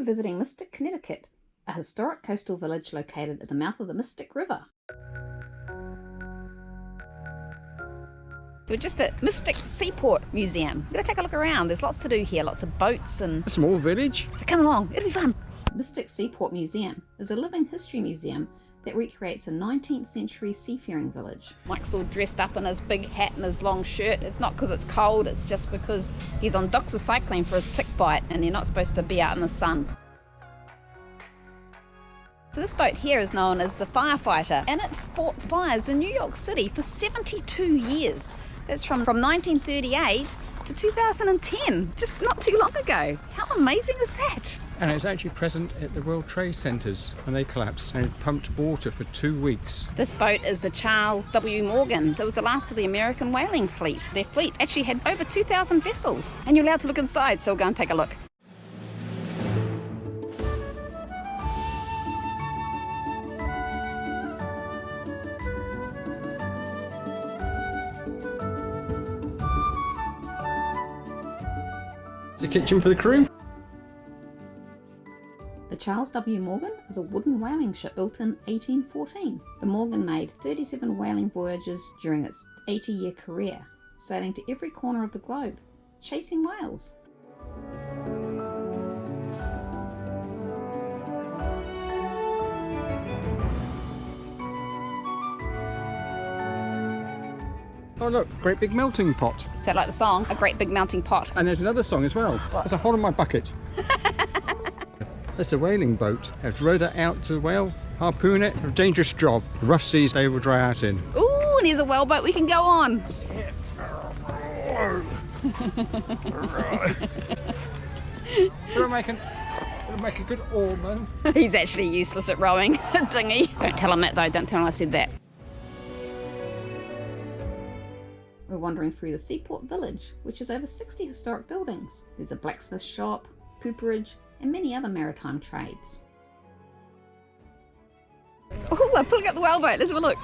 we're visiting Mystic, Connecticut, a historic coastal village located at the mouth of the Mystic River. We're just at Mystic Seaport Museum. We're going to take a look around. There's lots to do here, lots of boats and... A small village. So come along, it'll be fun. Mystic Seaport Museum is a living history museum that recreates a 19th century seafaring village. Mike's all dressed up in his big hat and his long shirt. It's not because it's cold, it's just because he's on doxycycline for his tick bite and they're not supposed to be out in the sun. So this boat here is known as the Firefighter, and it fought fires in New York City for 72 years. That's from 1938 to 2010, just not too long ago. How amazing is that? And it's actually present at the World Trade Centers when they collapsed, and it pumped water for 2 weeks. This boat is the Charles W. Morgan. So it was the last of the American whaling fleet. Their fleet actually had over 2,000 vessels. And you're allowed to look inside, so we'll go and take a look. It's a kitchen for the crew. The Charles W. Morgan is a wooden whaling ship built in 1814. The Morgan made 37 whaling voyages during its 80-year career, sailing to every corner of the globe, chasing whales. Oh look, great big melting pot. Is that like the song? A great big melting pot. And there's another song as well. What? There's a hole in my bucket. That's a whaling boat. You have to row that out to the whale, harpoon it. A dangerous job. The rough seas they will dry out in. Ooh, and here's a whaleboat we can go on. It'll make a good oarman. He's actually useless at rowing a dinghy. Don't tell him that though, don't tell him I said that. We're wandering through the Seaport Village, which has over 60 historic buildings. There's a blacksmith shop, cooperage, and many other maritime trades. Oh, we're pulling up the whaleboat. Let's have a look.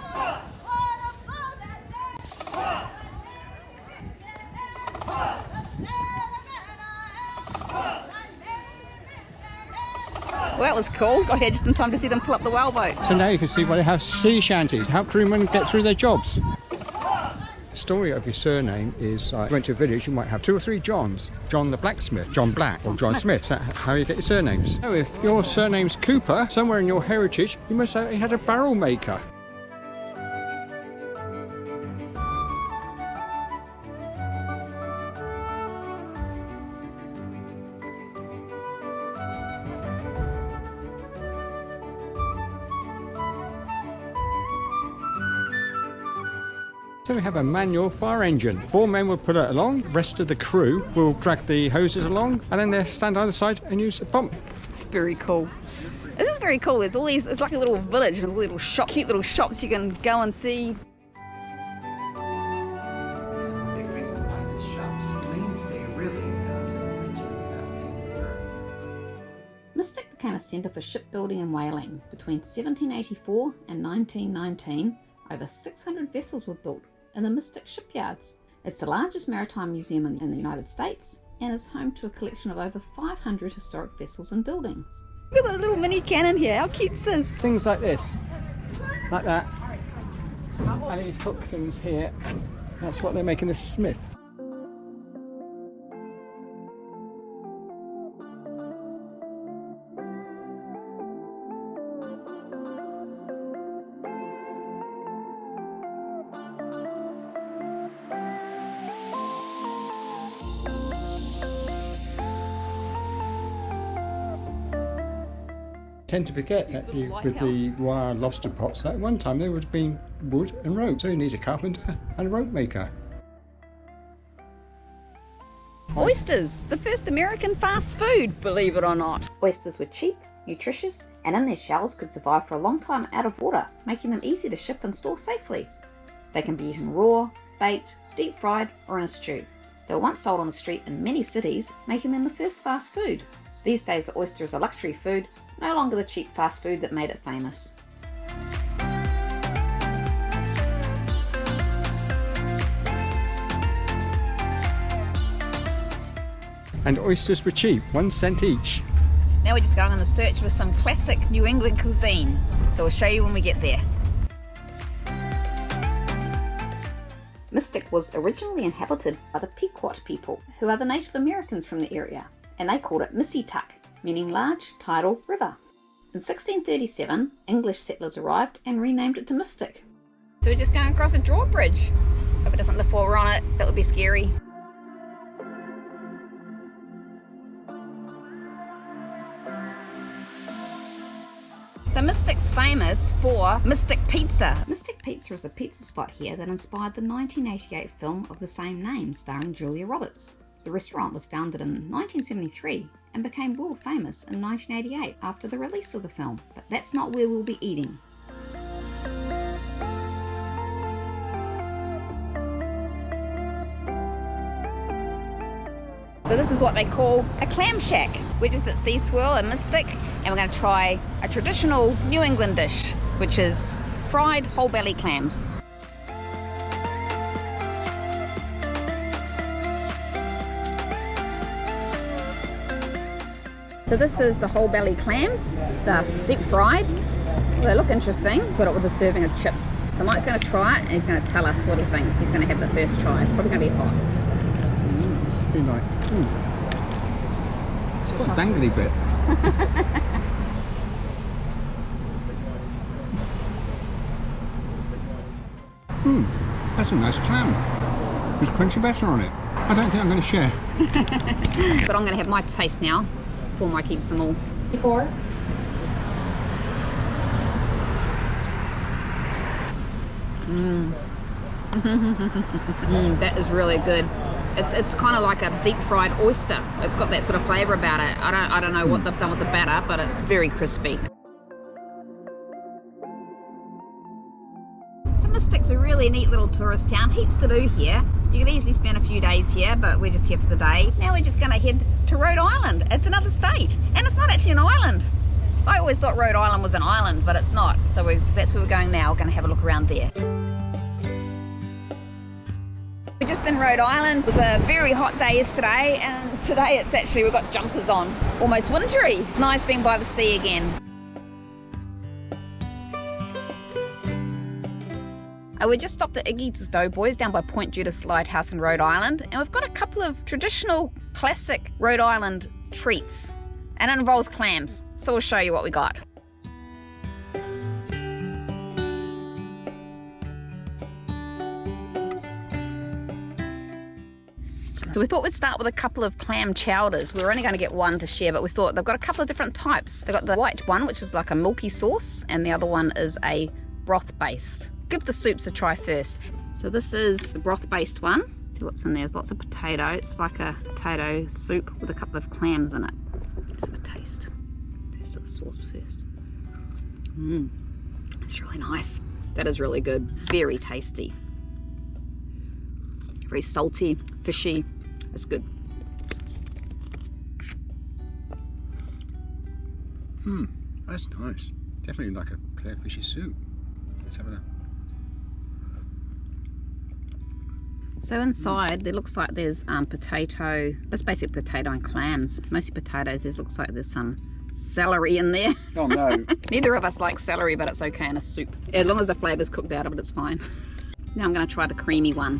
Well, that was cool. Got here just in time to see them pull up the whaleboat. So now you can see why they have sea shanties, help crewmen get through their jobs. The story of your surname is, you went to a village, you might have 2 or 3 Johns. John the blacksmith, John Black, or John Smith. That's how you get your surnames. So if your surname's Cooper, somewhere in your heritage, you must have had a barrel maker. So we have a manual fire engine. 4 men will put it along, the rest of the crew will drag the hoses along, and then they stand either side and use a pump. It's very cool. This is very cool. There's all these, it's like a little village, and there's little cute little shops you can go and see. Mystic became a centre for shipbuilding and whaling. Between 1784 and 1919, over 600 vessels were built in the Mystic shipyards. It's the largest maritime museum in the United States and is home to a collection of over 500 historic vessels and buildings. Look at the little mini cannon here. How cute's this? Things like this, like that, and these hook things here, that's what they're making the smith. Tend to forget that with the wire lobster pots, at one time they would have been wood and rope, so you need a carpenter and a rope maker. Oysters, the first American fast food, believe it or not. Oysters were cheap, nutritious, and in their shells could survive for a long time out of water, making them easy to ship and store safely. They can be eaten raw, baked, deep fried, or in a stew. They were once sold on the street in many cities, making them the first fast food. These days the oyster is a luxury food, no longer the cheap fast food that made it famous. And oysters were cheap, 1 cent each. Now Now we're just going on the search for some classic New England cuisine. So we'll show you when we get there. Mystic was originally inhabited by the Pequot people, who are the Native Americans from the area, and they called it Missituck, meaning large tidal river. In 1637, English settlers arrived and renamed it to Mystic. So we're just going across a drawbridge. Hope it doesn't lift while we're on it, that would be scary. So Mystic's famous for Mystic Pizza. Mystic Pizza is a pizza spot here that inspired the 1988 film of the same name starring Julia Roberts. The restaurant was founded in 1973 and became world famous in 1988 after the release of the film, but that's not where we'll be eating. So this is what they call a clam shack. We're just at Sea Swirl in Mystic, and we're going to try a traditional New England dish, which is fried whole belly clams. So this is the whole belly clams. They're deep fried. Well, they look interesting. Put it with a serving of chips. So Mike's going to try it and he's going to tell us what he thinks. He's going to have the first try. It's probably going to be hot. It's been like, it's got a dangly bit. That's a nice clam. There's crunchy butter on it. I don't think I'm going to share. But I'm going to have my taste now before Mike eats them all. Before? That is really good. It's kind of like a deep fried oyster. It's got that sort of flavour about it. I don't know what they've done with the batter, but it's very crispy. So Mystic's a really neat little tourist town. Heaps to do here. You could easily spend a few days here, but we're just here for the day. Now we're just going to head to Rhode Island. It's another state, and it's not actually an island. I always thought Rhode Island was an island, but it's not. So that's where we're going now. We're going to have a look around there. We're just in Rhode Island. It was a very hot day yesterday, and today we've got jumpers on. Almost wintry. It's nice being by the sea again. We just stopped at Iggy's Doughboys down by Point Judith Lighthouse in Rhode Island, and we've got a couple of traditional classic Rhode Island treats, and it involves clams. So we'll show you what we got. So we thought we'd start with a couple of clam chowders. We were only going to get one to share, but we thought they've got a couple of different types. They've got the white one, which is like a milky sauce, and the other one is a broth based. Give the soups a try first. So this is the broth based one. See what's in there. There's lots of potato. It's like a potato soup with a couple of clams in it. Let's have a taste. Taste of the sauce first. It's really nice. That is really good. Very tasty. Very salty, fishy. It's good. That's nice. Definitely like a clear fishy soup. Let's have a look. So inside there looks like there's potato, it's basically potato and clams, mostly potatoes. There looks like there's some celery in there. Oh no. Neither of us like celery, but it's okay in a soup. As long as the flavour's cooked out of it, it's fine. Now I'm going to try the creamy one.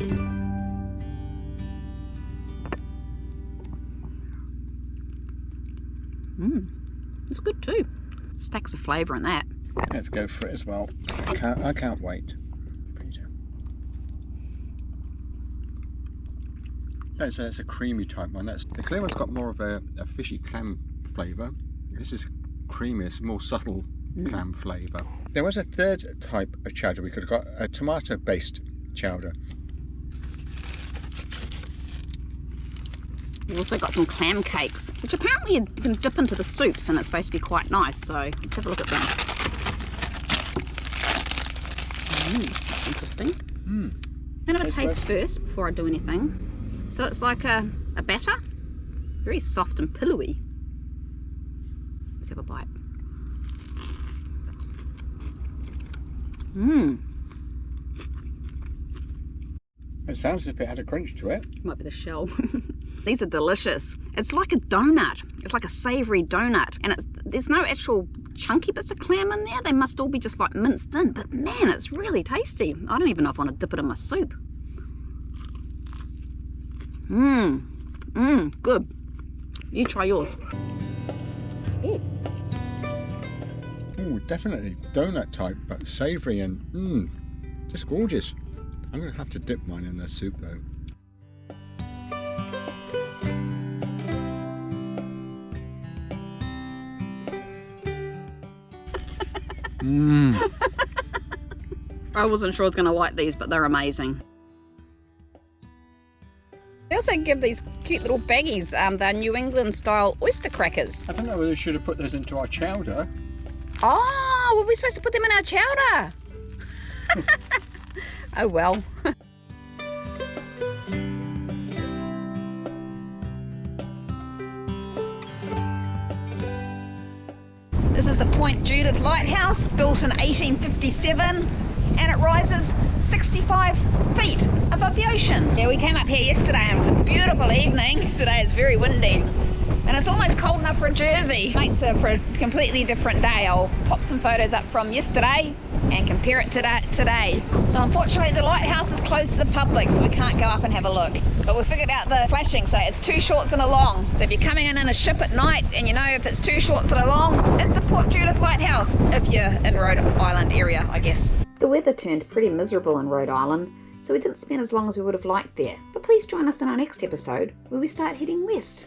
It's good too. Stacks of flavour in that. Let's go for it as well. I can't wait. It's a creamy type one. The clear one's got more of a fishy clam flavour. This is creamy, it's more subtle clam flavour. There was a third type of chowder. We could have got a tomato based chowder. We've also got some clam cakes, which apparently you can dip into the soups and it's supposed to be quite nice. So let's have a look at them. That's interesting. I'm going to have a taste first before I do anything. So it's like a batter, very soft and pillowy. Let's have a bite. It sounds as if it had a crunch to it. Might be the shell. These are delicious. It's like a donut. It's like a savoury donut. And there's no actual chunky bits of clam in there. They must all be just like minced in. But man, it's really tasty. I don't even know if I want to dip it in my soup. Good. You try yours. Oh, definitely donut type, but savoury and just gorgeous. I'm going to have to dip mine in the soup though. I wasn't sure I was going to like these, but they're amazing. They also give these cute little baggies, they're New England style oyster crackers. I don't know whether we should have put those into our chowder. Oh, were we supposed to put them in our chowder? Oh well. This is the Point Judith Lighthouse, built in 1857, and it rises 65 feet above the ocean. Yeah, we came up here yesterday and it was a beautiful evening. Today it's very windy and it's almost cold enough for a jersey. Makes it for a completely different day. I'll pop some photos up from yesterday and compare it to today. So unfortunately the lighthouse is closed to the public, so we can't go up and have a look. But we figured out the flashing, so it's 2 shorts and a long. So if you're coming in a ship at night and you know if it's 2 shorts and a long, it's a Port Judith Lighthouse. If you're in Rhode Island area, I guess. The weather turned pretty miserable in Rhode Island, so we didn't spend as long as we would have liked there. But please join us in our next episode where we start heading west.